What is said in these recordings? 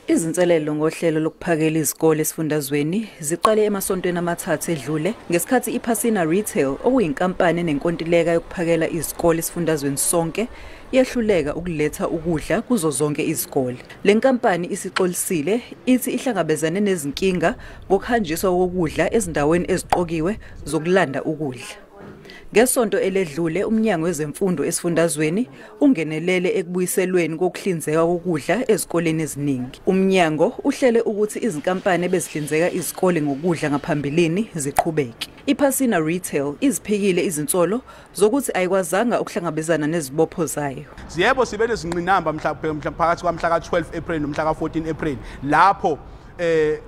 Izinselelo ngohlelo lokuphakela izikole esifundazweni ziqale emasontweni amathathu edlule ngesikhathi Ipacina Retail okuyinkampani enenkontileka yokuphakela izikole esifundazweni sonke yehluleka ukuletha ukudla kuzo zonke izikole. Le nkampani isixolisile ithi ihlangabezane nezinkinga ngokuhanjiswa kokudla ezindaweni eziqokiwe zokulanda ukudla. Ngesonto eledlule umnyango wezemfundo esifundazweni ungenelele ekubuyiselweni kokuhlinzeka kokudla ezikoleni eziningi. Umnyango uhlele ukuthi izinkampani ebezihlinzeka izikole ngokudla ngaphambilini ziqhubeke. Ipacina Retail iziphikile izinsolo zokuthi ayikwazanga ukuhlangabezana nezibopho zayo. Yebo sibe nezingqinamba phakathi kwamhla ka-12 April nomhla ka-14 April lapho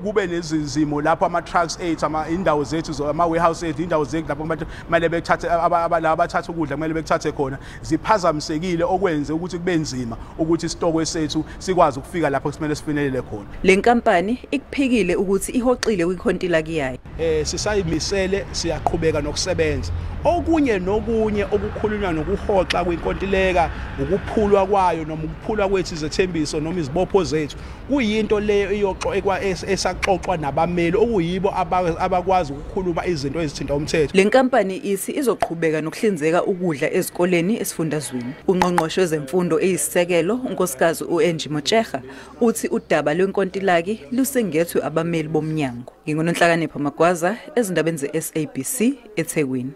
kube nezizimo lapho ama-trucks ethu indawo zethu ama-warehouse ethu indawo zethu lapho kumele bethathe abathatha ukudla kumele bekuthathe khona ziphazamisekile okwenze ukuthi kube nzima ukuthi isitoko sethu sikwazi ukufika lapho kumele sifinyelele khona. Le nkampani ikuphikile ukuthi ihoxile kwinkontilaki yayo. Sisayimisele siyaqhubeka nokusebenza. Okunye nokunye okukhulunywa nokuhoxa kwinkontileka ukuphulwa kwayo noma ukuphulwa kwethu izethembiso noma izibopho zethu kuyinto leyo iyoxoxwa esaxoxwa nabameli okuyibo abakwazi ukukhuluma izinto ezithinta umthetho. Le nkampani ithi izoqhubeka nokuhlinzeka ukudla ezikoleni esifundazweni. Ungqongqoshe wezemfundo eyisisekelo unkosikazi uAngie Motshekga uthi udaba lwenkontilaki lusengethwe abameli bomnyango. Ngingononhlakanipho Magwaza ezindabeni ze-SABC eThekwini.